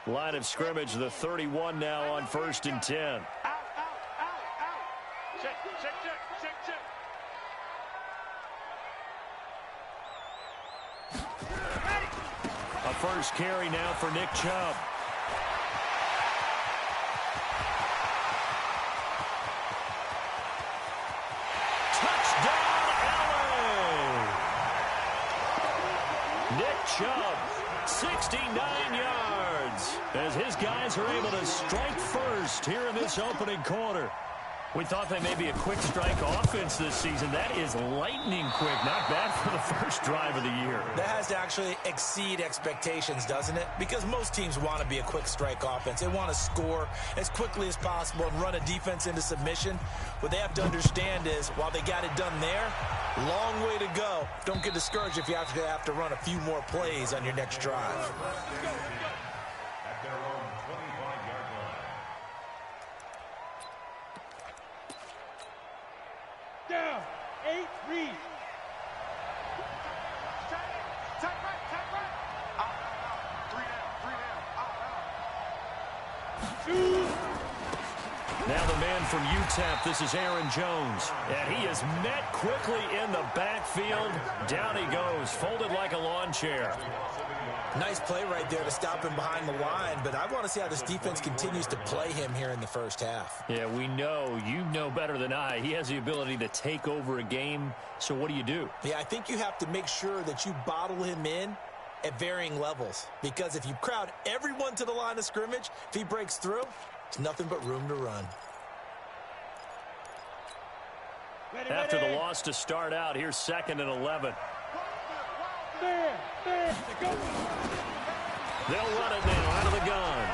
Line of scrimmage, the 31 now on 1st and 10. Out. Check. A first carry now for Nick Chubb. Touchdown, LA! Nick Chubb, 69 yards, as his guys are able to strike first here in this opening quarter. We thought they may be a quick strike offense this season. That is lightning quick. Not bad for the first drive of the year. That has to actually exceed expectations, doesn't it? Because most teams want to be a quick strike offense. They want to score as quickly as possible and run a defense into submission. What they have to understand is, while they got it done there, long way to go. Don't get discouraged if you have to run a few more plays on your next drive. Down. 8, read. Take right. Out. 3 down. Now the man from UTEP, this is Aaron Jones. And he is met quickly in the backfield. Down he goes, folded like a lawn chair. Nice play right there to stop him behind the line, but I want to see how this defense continues to play him here in the first half. Yeah, we know. You know better than I. He has the ability to take over a game. So what do? Yeah, I think you have to make sure that you bottle him in at varying levels, because if you crowd everyone to the line of scrimmage, if he breaks through, it's nothing but room to run. After the loss to start out, here's 2nd and 11. There. They'll run it now out of the gun.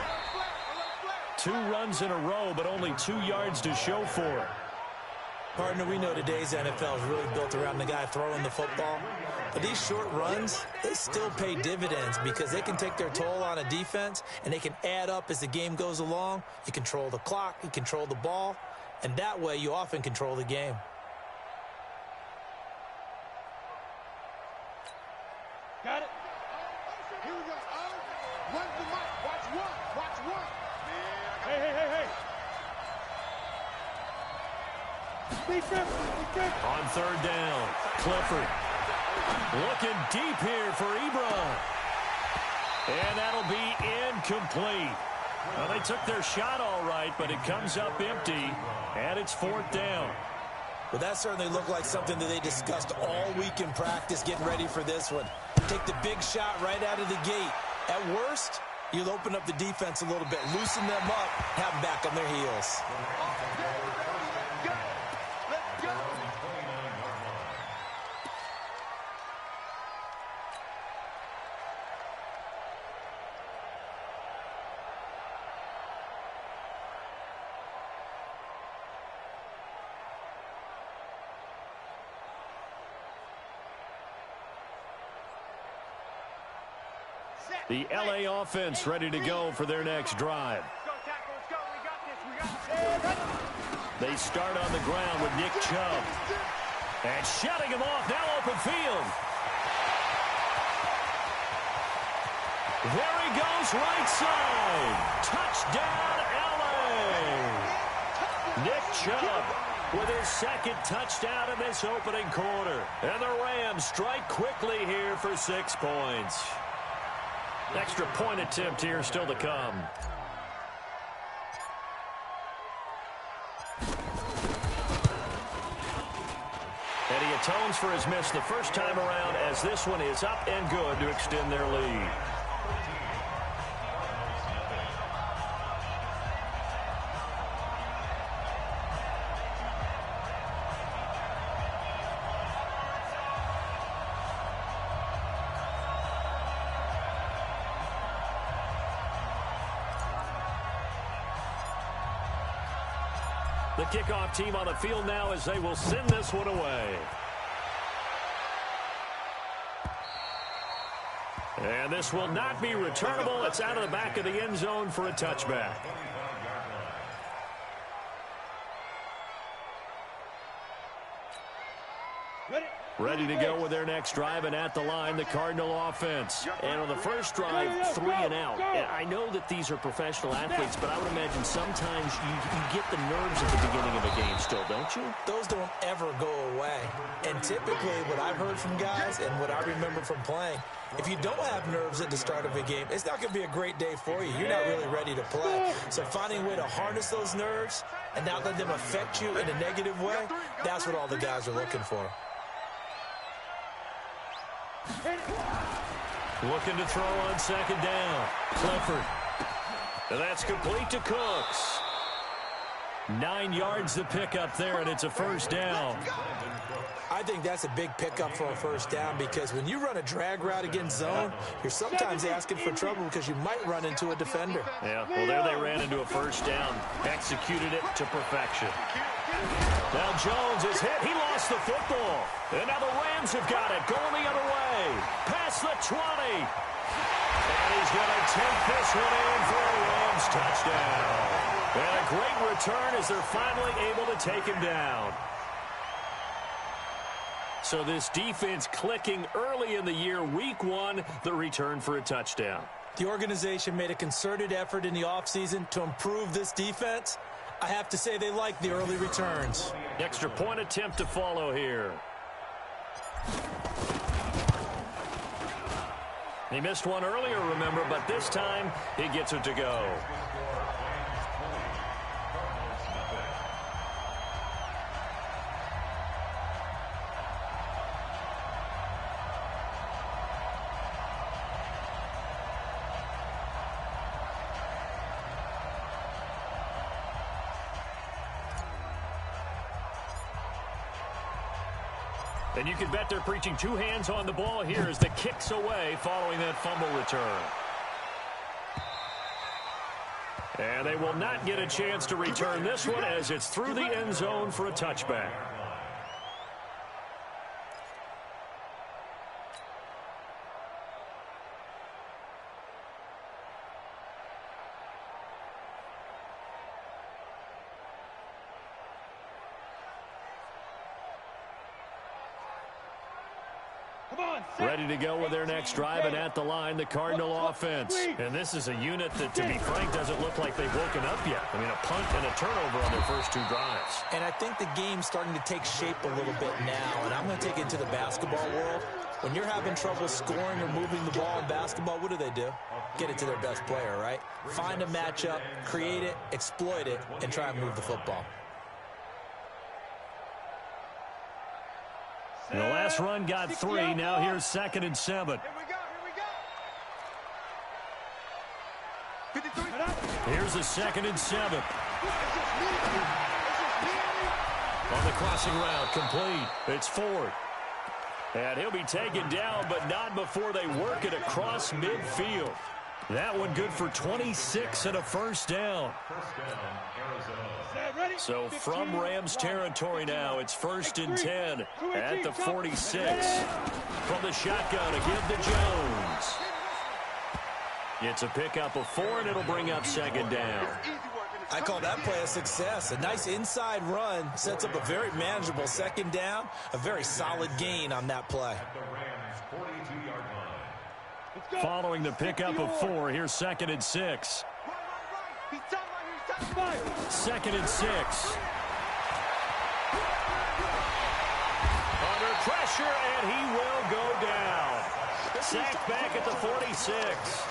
2 runs in a row, but only 2 yards to show for it. Partner, we know today's NFL is really built around the guy throwing the football. But these short runs, they still pay dividends because they can take their toll on a defense, and they can add up as the game goes along. You control the clock, you control the ball, and that way you often control the game. Got it. Here we go. Run the mic. Watch one. Hey. Defense. On 3rd down, Clifford looking deep here for Ebron. And that'll be incomplete. Well, they took their shot all right, but it comes up empty, and it's 4th down. Well, that certainly looked like something that they discussed all week in practice, getting ready for this one. Take the big shot right out of the gate. At worst, you'll open up the defense a little bit, loosen them up, have them back on their heels. Let's go. The LA offense ready to go for their next drive. Let's go. We got this. They start on the ground with Nick Chubb. And shutting him off, now open field. There he goes, right side. Touchdown, LA. Nick Chubb with his 2nd touchdown in this opening quarter. And the Rams strike quickly here for 6 points. Extra point attempt here still to come. And he atones for his miss the first time around, as this one is up and good to extend their lead. The kickoff team on the field now as they will send this one away. And this will not be returnable. It's out of the back of the end zone for a touchback. Ready to go with their next drive, and at the line, the Cardinal offense. And on the first drive, 3 and out. I know that these are professional athletes, but I would imagine sometimes you get the nerves at the beginning of a game still, don't you? Those don't ever go away. And typically, what I've heard from guys and what I remember from playing, if you don't have nerves at the start of a game, it's not going to be a great day for you. You're not really ready to play. So finding a way to harness those nerves and not let them affect you in a negative way, that's what all the guys are looking for. Looking to throw on second down. Clifford. And that's complete to Cooks. 9 yards to pick up there, and it's a first down. I think that's a big pickup for a first down because when you run a drag route against zone, you're sometimes asking for trouble because you might run into a defender. Yeah, well, there they ran into a first down. Executed it to perfection. Now Jones is hit. He lost the football. And now the Rams have got it. Going the other way. Past the 20. And he's going to take this one in for a Rams touchdown. And a great return as they're finally able to take him down. So this defense clicking early in the year. Week 1, the return for a touchdown. The organization made a concerted effort in the offseason to improve this defense. I have to say they like the early returns. Extra point attempt to follow here. He missed one earlier, remember, but this time he gets it to go. And you can bet they're preaching 2 hands on the ball here as the kick's away following that fumble return. And they will not get a chance to return this one as it's through the end zone for a touchback. Ready to go with their next drive, and at the line, the Cardinal offense. And this is a unit that, to be frank, doesn't look like they've woken up yet. I mean, a punt and a turnover on their first 2 drives. And I think the game's starting to take shape a little bit now, and I'm going to take it to the basketball world. When you're having trouble scoring or moving the ball in basketball, what do? Get it to their best player, right? Find a matchup, create it, exploit it, and try and move the football. And the last run got 3. Now here's 2nd and 7. Here we go. Here's a 2nd and 7. On the crossing route, complete. It's Ford. And he'll be taken down, but not before they work it across midfield. That one good for 26 and a first down. So from Rams territory now, it's 1st and 10 at the 46. From the shotgun, a give to Jones. It's a pickup of 4, and it'll bring up 2nd down. I call that play a success. A nice inside run sets up a very manageable 2nd down. A very solid gain on that play. Following the pickup of 4, here's 2nd and 6. 2nd and 6. Under pressure, and he will go down. Sacked back at the 46.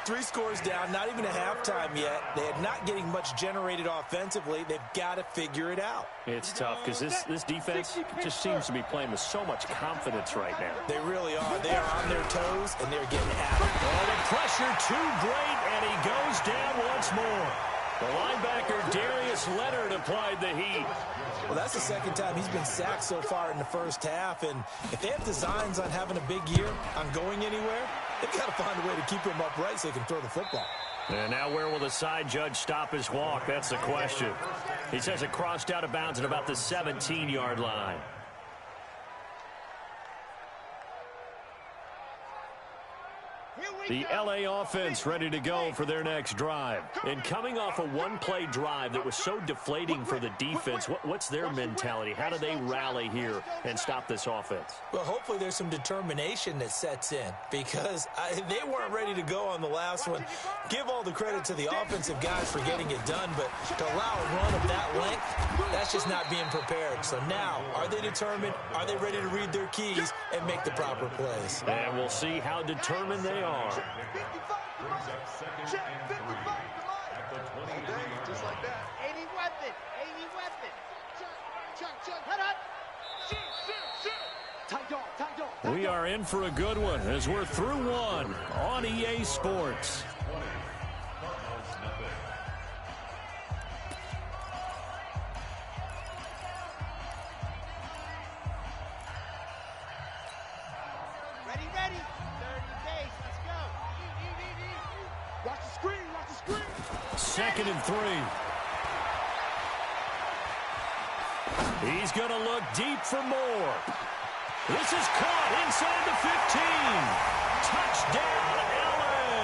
3 scores down, not even a halftime yet. They are not getting much generated offensively. They've got to figure it out. It's tough because this defense just seems to be playing with so much confidence right now. They really are. They are on their toes, and they're getting at it. Oh, the pressure too great, and he goes down once more. The linebacker, Darius Leonard, applied the heat. Well, that's the 2nd time he's been sacked so far in the first half, and if they have designs on having a big year, on going anywhere, they've got to find a way to keep him upright so he can throw the football. And now where will the side judge stop his walk? That's the question. He says it crossed out of bounds at about the 17-yard line. Here we The LA offense ready to go for their next drive. And coming off a one-play drive that was so deflating for the defense, what's their mentality? How do they rally here and stop this offense? Well, hopefully there's some determination that sets in because they weren't ready to go on the last one. Give all the credit to the offensive guys for getting it done, but to allow a run of that length, that's just not being prepared. So now, are they determined? Are they ready to read their keys and make the proper plays? And we'll see how determined they are. Just like that. 80 weapon. 80 weapon. Chuck. Head up. Shoot. We are in for a good one as we're through one on EA Sports. Ready. 30 days. Let's go. Watch the screen. 2nd and 3. He's going to look deep for more. This is caught inside the 15. Touchdown,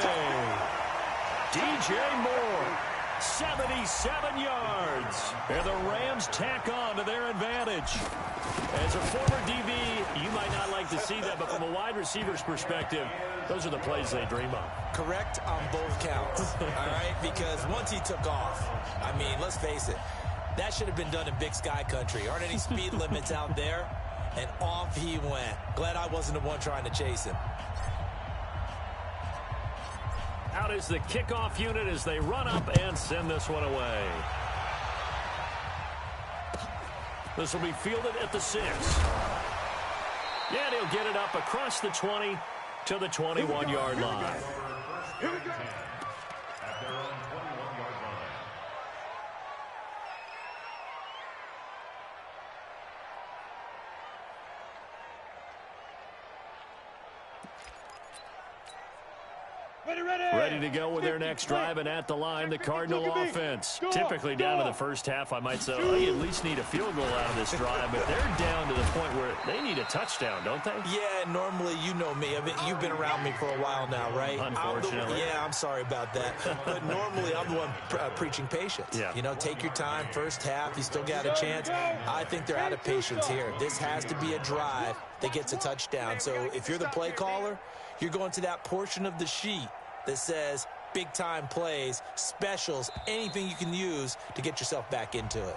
LA. DJ Moore, 77 yards. And the Rams tack on to their advantage. As a former DB, you might not like to see that, but from a wide receiver's perspective, those are the plays they dream of. Correct on both counts, all right? Because once he took off, I mean, let's face it, that should have been done in Big Sky country. Aren't any speed limits out there? And off he went. Glad I wasn't the one trying to chase him. Out is the kickoff unit as they run up and send this one away. This will be fielded at the 6. And he'll get it up across the 20 to the 21-yard line. Here we go. Ready to go with their next drive, and at the line, the Cardinal offense. Typically down to the first half, I might say, oh, you at least need a field goal out of this drive, but they're down to the point where they need a touchdown, don't they? Yeah, normally, you know me. I mean, you've been around me for a while now, right? Unfortunately. I'm sorry about that. But normally, I'm the one preaching patience. Yeah. You know, take your time. First half, you still got a chance. I think they're out of patience here. This has to be a drive that gets a touchdown. So if you're the play caller, you're going to that portion of the sheet that says big-time plays, specials, anything you can use to get yourself back into it.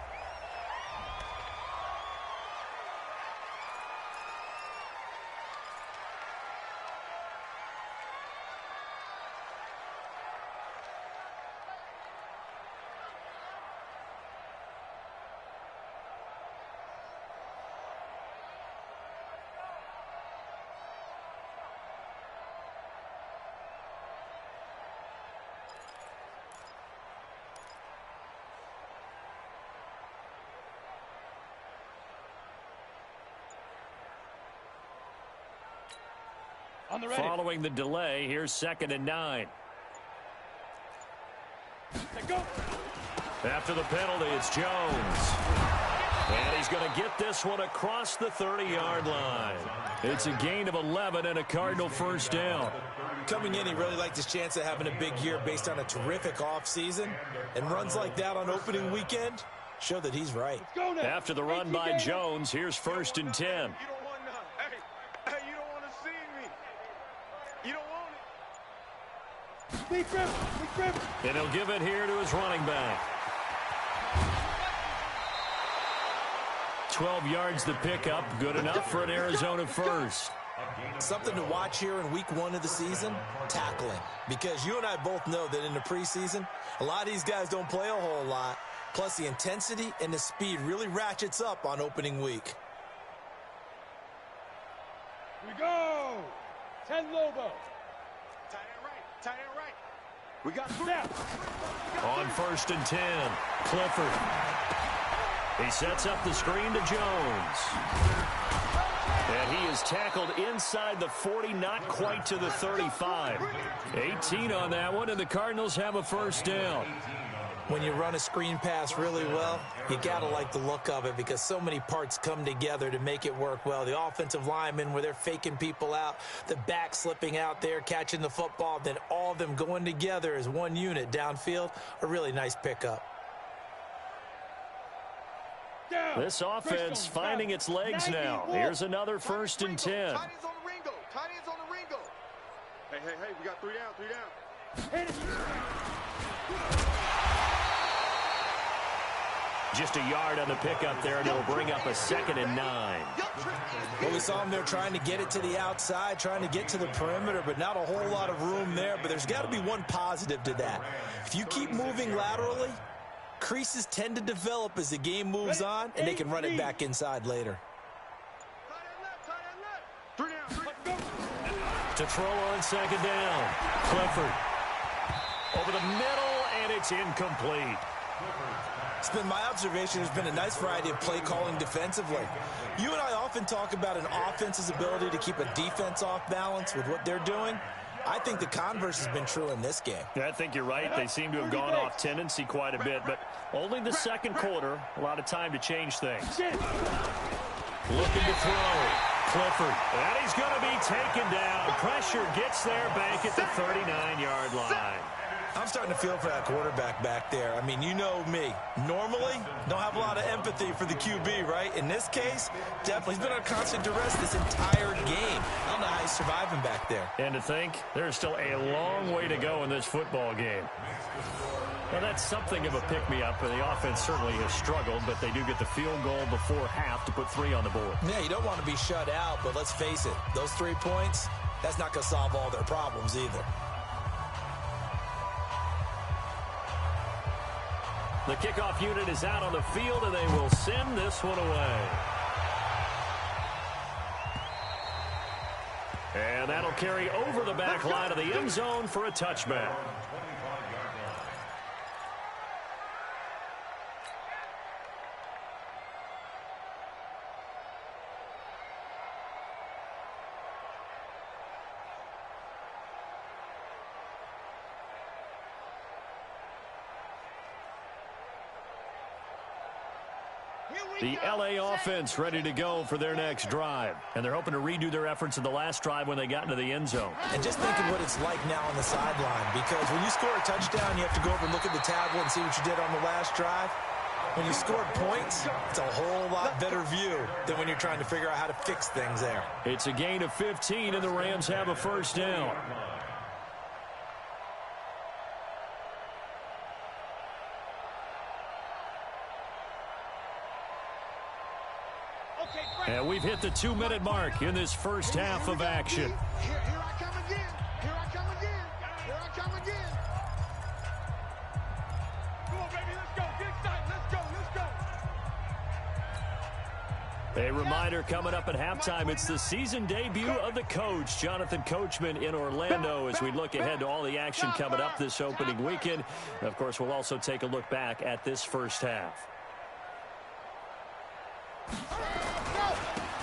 Following the delay, here's 2nd and 9. After the penalty, it's Jones. And he's going to get this one across the 30-yard line. It's a gain of 11 and a Cardinal first down. Coming in, he really liked his chance of having a big year based on a terrific offseason. And runs like that on opening weekend show that he's right. After the run by Jones, here's 1st and 10. And he'll give it here to his running back. 12 yards to pick up. Good enough for an Arizona first. Something to watch here in week 1 of the season, tackling. Because you and I both know that in the preseason, a lot of these guys don't play a whole lot. Plus, the intensity and the speed really ratchets up on opening week. Here we go. 10 Lobo. Tight end right. We got snap. On 1st and 10, Clifford. He sets up the screen to Jones. And he is tackled inside the 40, not quite to the 35. 18 on that one, and the Cardinals have a first down. When you run a screen pass really well, you got to like the look of it because so many parts come together to make it work well. The offensive linemen, where they're faking people out, the back slipping out there, catching the football, then all of them going together as one unit downfield, a really nice pickup. This offense finding its legs now. Here's another 1st and 10. Tight ends on the Ringo. Tight ends on the Ringo. Hey, we got 3 down, 3 down. Just a yard on the pickup there, and it'll bring up a 2nd and 9. Well, we saw them there trying to get it to the outside, trying to get to the perimeter, but not a whole lot of room there. But there's got to be one positive to that. If you keep moving laterally, creases tend to develop as the game moves on, and they can run it back inside later. To throw on 2nd down. Clifford. Over the middle, and it's incomplete. It's been my observation there's been a nice variety of play calling defensively. You and I often talk about an offense's ability to keep a defense off balance with what they're doing. I think the converse has been true in this game. Yeah, I think you're right. They seem to have gone off tendency quite a bit, but only the 2nd quarter. A lot of time to change things. Looking to throw. Clifford. And he's going to be taken down. Pressure gets there back at the 39-yard line. I'm starting to feel for that quarterback back there. I mean, you know me. Normally, don't have a lot of empathy for the QB, right? In this case, definitely. He's been under constant duress this entire game. I don't know how he's surviving back there. And to think, there's still a long way to go in this football game. Well, that's something of a pick-me-up, and the offense certainly has struggled, but they do get the field goal before half to put 3 on the board. Yeah, you don't want to be shut out, but let's face it, those 3 points, that's not going to solve all their problems either. The kickoff unit is out on the field, and they will send this one away. And that'll carry over the back line of the end zone for a touchback. The LA offense ready to go for their next drive. And they're hoping to redo their efforts in the last drive when they got into the end zone. And just think of what it's like now on the sideline. Because when you score a touchdown, you have to go over and look at the tablet and see what you did on the last drive. When you scored points, it's a whole lot better view than when you're trying to figure out how to fix things there. It's a gain of 15, and the Rams have a 1st down. And we've hit the 2-minute mark in this first half of action. Here I come again. Here I come again. Here I come again. Come on, baby. Let's go. Get excited. Let's go. A reminder coming up at halftime, it's the season debut of the coach, Jonathan Coachman, in Orlando, as we look ahead to all the action coming up this opening weekend. And of course, we'll also take a look back at this first half.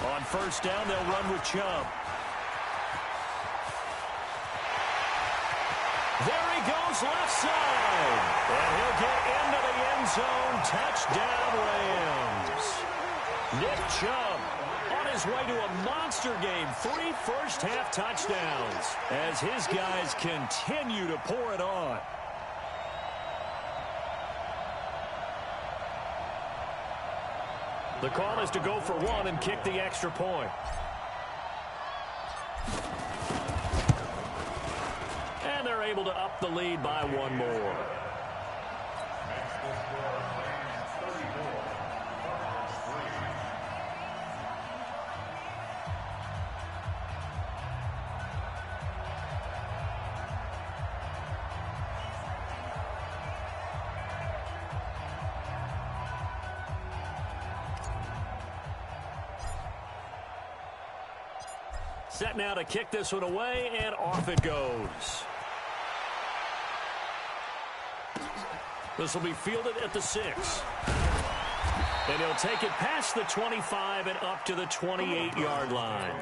On 1st down, they'll run with Chubb. There he goes, left side. And he'll get into the end zone. Touchdown, Rams. Nick Chubb on his way to a monster game. 3 first-half touchdowns as his guys continue to pour it on. The call is to go for 1 and kick the extra point. And they're able to up the lead by 1 more. Set now to kick this one away, and off it goes. This will be fielded at the 6. And he'll take it past the 25 and up to the 28-yard line.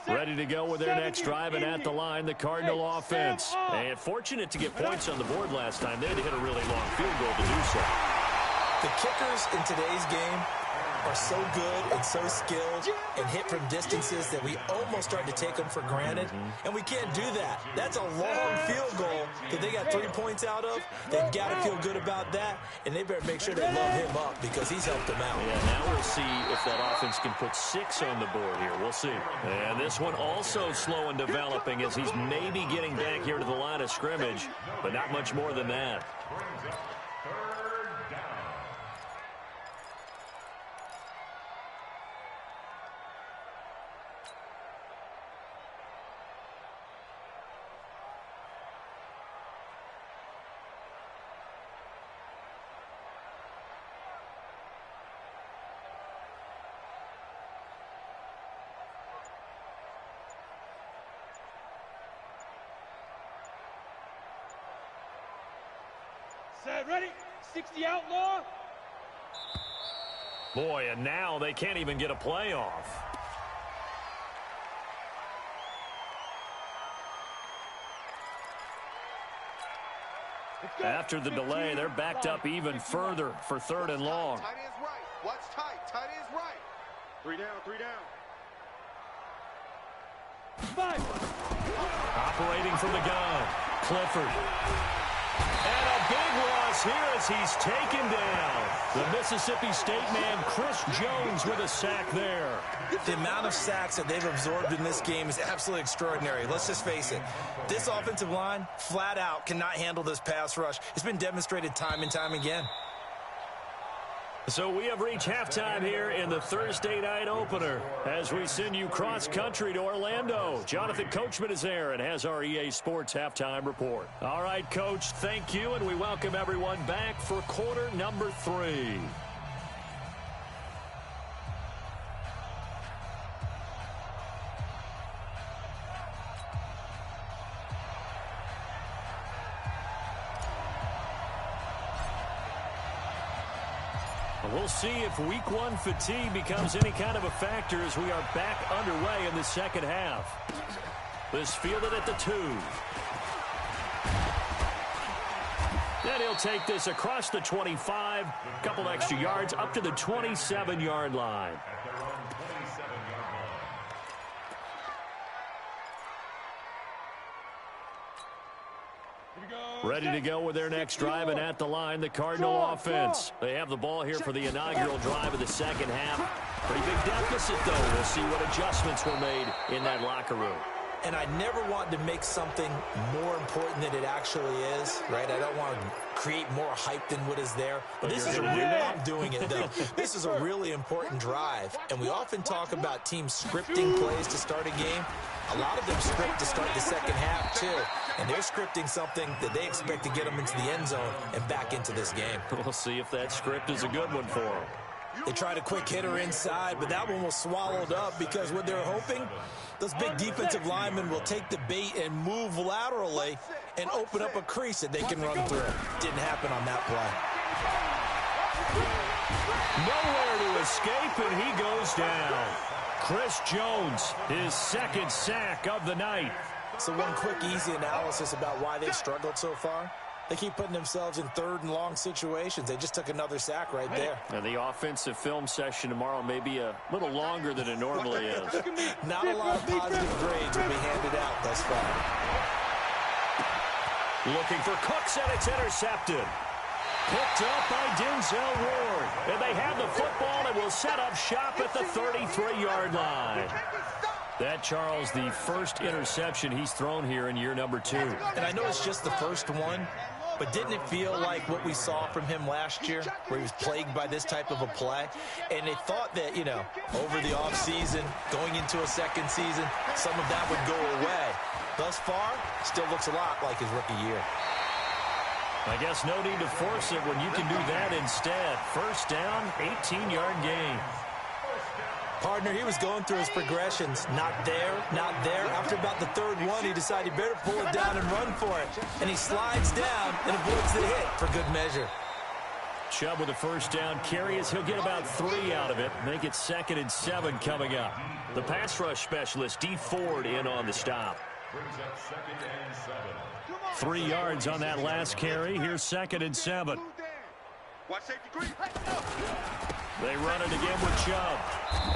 Ready to go with their next drive, and at the line, the Cardinal offense. And fortunate to get points on the board last time. They had to hit a really long field goal to do so. The kickers in today's game are so good and so skilled and hit from distances that we almost start to take them for granted. And we can't do that. That's a long field goal that they got 3 points out of. They've got to feel good about that, and they better make sure they love him up because he's helped them out. Yeah, now we'll see if that offense can put 6 on the board here. We'll see. And this one also slow and developing as he's maybe getting back here to the line of scrimmage, but not much more than that. Set, ready? 60 outlaw. Boy, and now they can't even get a play off. After the delay, they're backed up even further for 3rd and long. Tight end's right. Watch tight. Tight end's right. 3 down, 3 down. 5. Operating from the gun, Clifford. And a big loss here as he's taken down. The Mississippi State man, Chris Jones, with a sack there. The amount of sacks that they've absorbed in this game is absolutely extraordinary. Let's just face it. This offensive line, flat out, cannot handle this pass rush. It's been demonstrated time and time again. So we have reached halftime here in the Thursday night opener as we send you cross-country to Orlando. Jonathan Coachman is there and has our EA Sports halftime report. All right, Coach, thank you, and we welcome everyone back for quarter number 3. We'll see if week 1 fatigue becomes any kind of a factor as we are back underway in the second half. This fielded at the 2. Then he'll take this across the 25, a couple extra yards up to the 27-yard line. Ready to go with their next drive, and at the line, the Cardinal offense. They have the ball here for the inaugural drive of the second half. Pretty big deficit, though. We'll see what adjustments were made in that locker room. And I never want to make something more important than it actually is, right? I don't want to create more hype than what is there. But this is I'm doing it, though. This is a really important drive. And we often talk about teams scripting plays to start a game. A lot of them script to start the second half, too. And they're scripting something that they expect to get them into the end zone and back into this game. We'll see if that script is a good one for them. They tried a quick hitter inside, but that one was swallowed up because what they're hoping, those big defensive linemen will take the bait and move laterally and open up a crease that they can run through. Didn't happen on that play. Nowhere to escape, and he goes down. Chris Jones, his second sack of the night. So one quick, easy analysis about why they've struggled so far. They keep putting themselves in 3rd and long situations. They just took another sack right there. Now, the offensive film session tomorrow may be a little longer than it normally is. Not a lot of positive grades will be handed out thus far. Looking for Cooks, and it's intercepted. Picked up by Denzel Ward. And they have the football and will set up shop at the 33-yard line. That, Charles, the first interception he's thrown here in year number 2. And I know it's just the first one, but didn't it feel like what we saw from him last year, where he was plagued by this type of a play? And they thought that, you know, over the offseason, going into a second season, some of that would go away. Thus far, still looks a lot like his rookie year. I guess no need to force it when you can do that instead. First down, 18-yard gain. Partner, he was going through his progressions. Not there, not there. After about the 3rd one, he decided he better pull it down and run for it. And he slides down and avoids the hit for good measure. Chubb with a first down carry as he'll get about 3 out of it. Make it 2nd and 7 coming up. The pass rush specialist, D. Ford, in on the stop. 3 yards on that last carry. Here's 2nd and 7. They run it again with Chubb.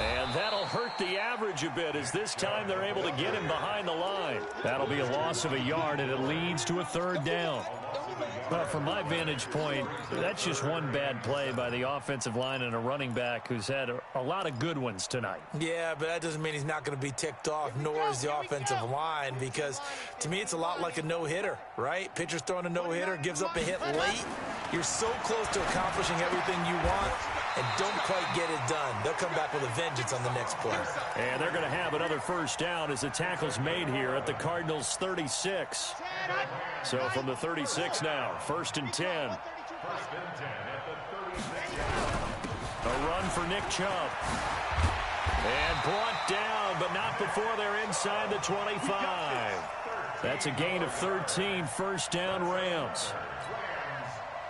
And that'll hurt the average a bit as this time they're able to get him behind the line. That'll be a loss of a yard, and it leads to a 3rd down. But from my vantage point, that's just one bad play by the offensive line and a running back who's had a lot of good ones tonight. Yeah, but that doesn't mean he's not going to be ticked off, nor is the offensive line, because to me it's a lot like a no-hitter, right? Pitcher's throwing a no-hitter, gives up a hit late. You're so close to accomplishing everything you want and don't quite get it done. They'll come back with a vengeance on the next play. And they're going to have another first down as the tackle's made here at the Cardinals' 36. So from the 36 now, 1st and 10. A run for Nick Chubb. And brought down, but not before they're inside the 25. That's a gain of 13, 1st down Rams.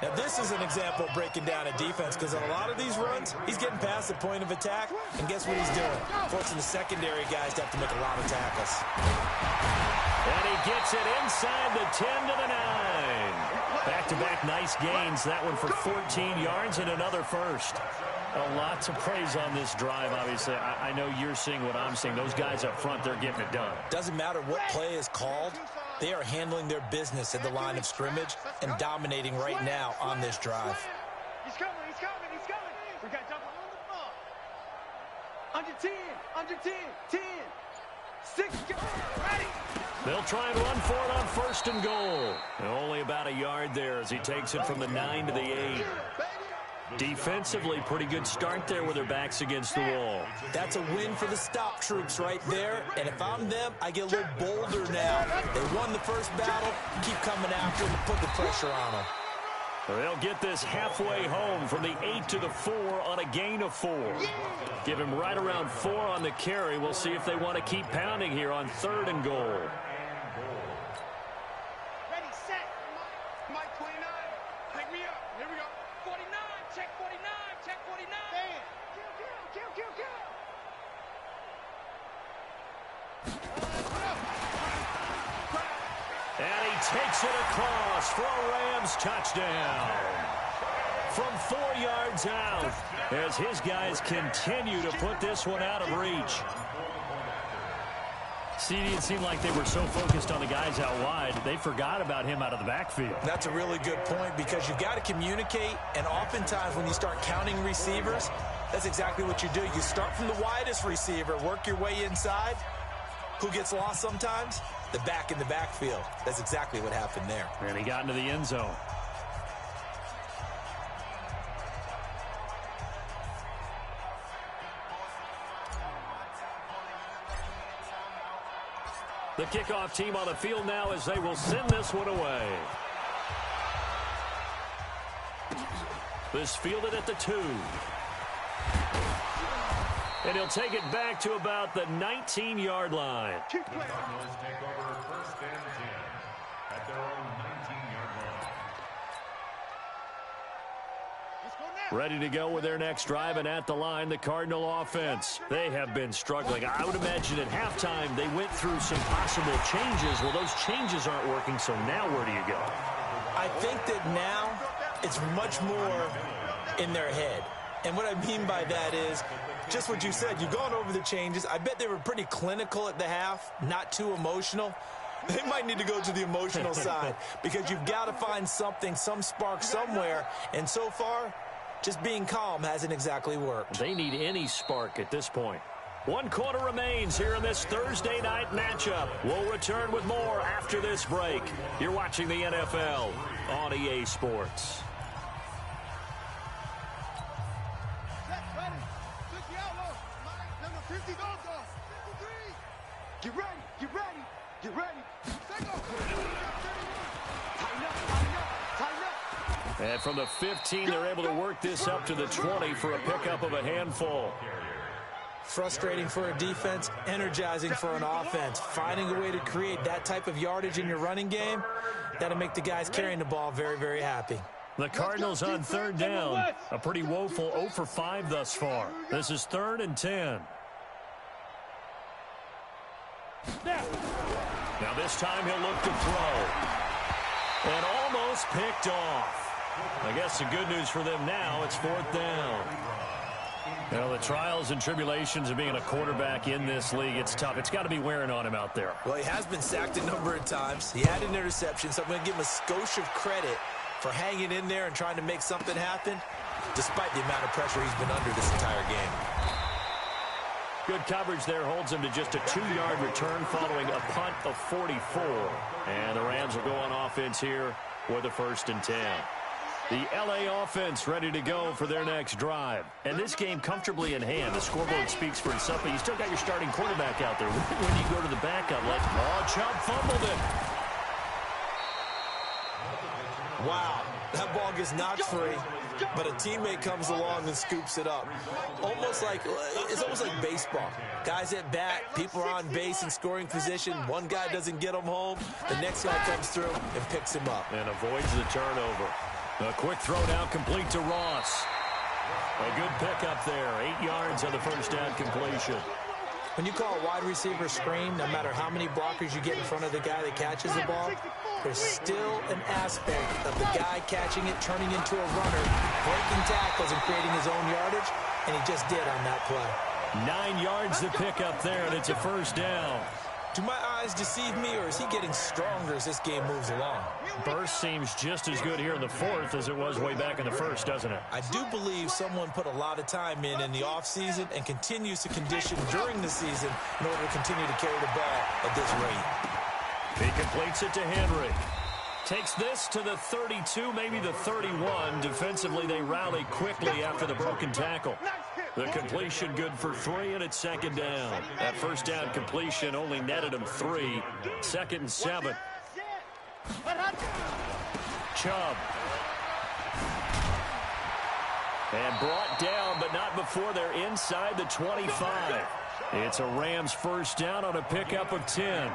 Now, this is an example of breaking down a defense because on a lot of these runs, he's getting past the point of attack, and guess what he's doing? Forcing the secondary guys to have to make a lot of tackles. And he gets it inside the 10 to the 9. Back-to-back nice gains. That one for 14 yards and another first. A lot to praise on this drive, obviously. I know you're seeing what I'm seeing. Those guys up front, they're getting it done. Doesn't matter what play is called. They are handling their business at the line of scrimmage and dominating right now on this drive. He's coming, he's coming, he's coming. We got double on the ball. Under 10, under 10, 10, 6, ready. They'll try and run for it on 1st and goal. And only about a yard there as he takes it from the 9 to the 8. Defensively, pretty good start there with their backs against the wall. That's a win for the stop troops right there. And if I'm them, I get a little bolder now. They won the first battle. Keep coming after them and put the pressure on them. They'll get this halfway home from the 8 to the 4 on a gain of 4. Give him right around 4 on the carry. We'll see if they want to keep pounding here on 3rd and goal. Ready, set. Mike 29. Pick me up. Here we go. 49. Check 49. Check 49. Man. Kill. And he takes it across for a Rams touchdown. From 4 yards out as his guys continue to put this one out of reach. CD, it seemed like they were so focused on the guys out wide, they forgot about him out of the backfield. That's a really good point because you've got to communicate, and oftentimes when you start counting receivers, that's exactly what you do. You start from the widest receiver, work your way inside. Who gets lost sometimes? The back in the backfield. That's exactly what happened there. And he got into the end zone. The kickoff team on the field now as they will send this one away. This fielded at the 2. And he'll take it back to about the 19-yard line. Cardinals take over 1st and 10 at their own 19-yard line. Ready to go with their next drive, and at the line, the Cardinal offense. They have been struggling. I would imagine at halftime they went through some possible changes. Well, those changes aren't working, so now where do you go? I think that now it's much more in their head. And what I mean by that is just what you said. You've gone over the changes. I bet they were pretty clinical at the half, not too emotional. They might need to go to the emotional side because you've got to find something, some spark somewhere. And so far, just being calm hasn't exactly worked. They need any spark at this point. 1 quarter remains here in this Thursday night matchup. We'll return with more after this break. You're watching the NFL on EA Sports. Get ready, get ready, get ready. And from the 15, they're able to work this up to the 20 for a pickup of a handful. Frustrating for a defense, energizing for an offense. Finding a way to create that type of yardage in your running game, that'll make the guys carrying the ball very, very happy. The Cardinals on third down. A pretty woeful 0 for 5 thus far. This is 3rd and 10. Now this time he'll look to throw. And almost picked off. I guess the good news for them now, it's 4th down. You know, the trials and tribulations of being a quarterback in this league, it's tough. It's got to be wearing on him out there. Well, he has been sacked a number of times. He had an interception, so I'm going to give him a skosh of credit for hanging in there and trying to make something happen, despite the amount of pressure he's been under this entire game. Good coverage there holds him to just a 2-yard return following a punt of 44. And the Rams will go on offense here with a 1st and 10. The LA offense ready to go for their next drive. And this game comfortably in hand. The scoreboard speaks for itself, but you still got your starting quarterback out there. When you go to the backup, Chubb fumbled it. Wow, that ball gets knocked free, but a teammate comes along and scoops it up. It's almost like baseball. Guys at bat, people are on base in scoring position. One guy doesn't get him home. The next guy comes through and picks him up. And avoids the turnover. A quick throw down complete to Ross. A good pickup there. 8 yards on the first down completion. When you call a wide receiver screen, no matter how many blockers you get in front of the guy that catches the ball, there's still an aspect of the guy catching it, turning into a runner, breaking tackles and creating his own yardage, and he just did on that play. 9 yards to pick up there, and it's a first down. Do my eyes deceive me, or is he getting stronger as this game moves along? Burst seems just as good here in the 4th as it was way back in the 1st, doesn't it? I do believe someone put a lot of time in the offseason and continues to condition during the season in order to continue to carry the ball at this rate. He completes it to Henry. Takes this to the 32, maybe the 31. Defensively, they rally quickly after the broken tackle. The completion good for 3, and it's 2nd down. That first down completion only netted him 3. 2nd and 7. Chubb. And brought down, but not before they're inside the 25. It's a Rams first down on a pickup of 10.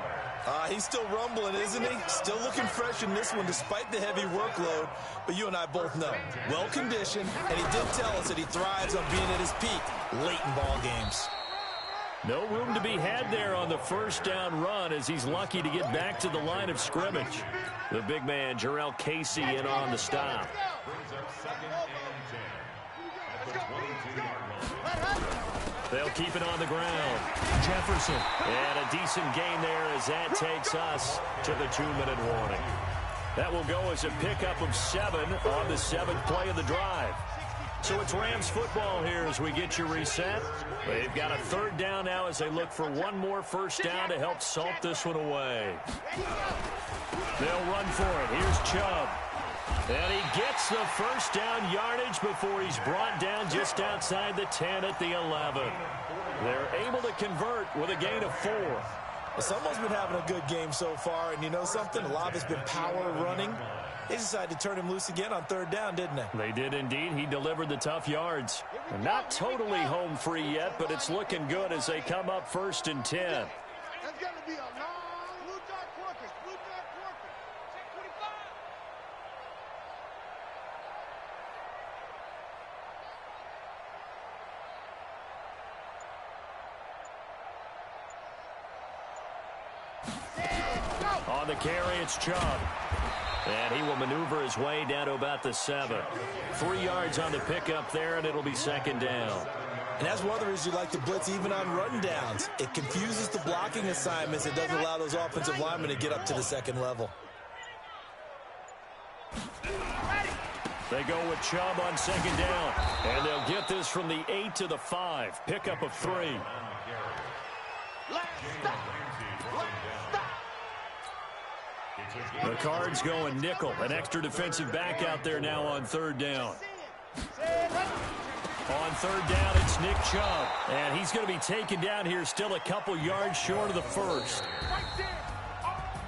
He's still rumbling, isn't he? Still looking fresh in this one despite the heavy workload. But you and I both know, well-conditioned, and he did tell us that he thrives on being at his peak late in ball games. No room to be had there on the first down run as he's lucky to get back to the line of scrimmage. The big man, Jarrell Casey, in on the stop. They'll keep it on the ground. Jefferson. And a decent gain there as that takes us to the 2-minute warning. That will go as a pickup of 7 on the 7th play of the drive. So it's Rams football here as we get you reset. They've got a 3rd down now as they look for one more first down to help salt this one away. They'll run for it. Here's Chubb. And he gets the first down yardage before he's brought down just outside the 10 at the 11. They're able to convert with a gain of 4. Well, someone's been having a good game so far, and you know something? A lot of it's been power running. They decided to turn him loose again on 3rd down, didn't they? They did indeed. He delivered the tough yards. Not totally home free yet, but it's looking good as they come up 1st and 10. That's going to be a long blue dart quarters. Blue dart quarters. Check 25. On the carry, it's Chubb. And he will maneuver his way down to about the 7. 3 yards on the pickup there, and it'll be 2nd down. And that's one of the reasons you like to blitz even on run downs. It confuses the blocking assignments. It doesn't allow those offensive linemen to get up to the 2nd level. They go with Chubb on 2nd down. And they'll get this from the 8 to the 5. Pickup of 3. The Cards going nickel. An extra defensive back out there now on 3rd down. On 3rd down, it's Nick Chubb. And he's going to be taken down here still a couple yards short of the 1st.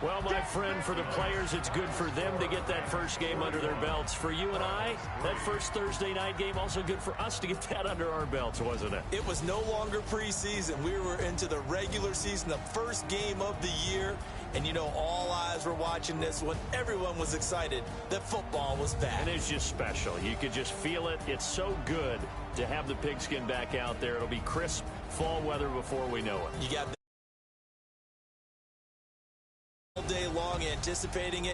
Well, my friend, for the players, it's good for them to get that first game under their belts. For you and I, that first Thursday night game, also good for us to get that under our belts, wasn't it? It was no longer preseason. We were into the regular season, the first game of the year, And you know all eyes were watching this when everyone was excited that football was back. And it's just special. You could just feel it. It's so good to have the pigskin back out there. It'll be crisp fall weather before we know it. You got all day long anticipating it.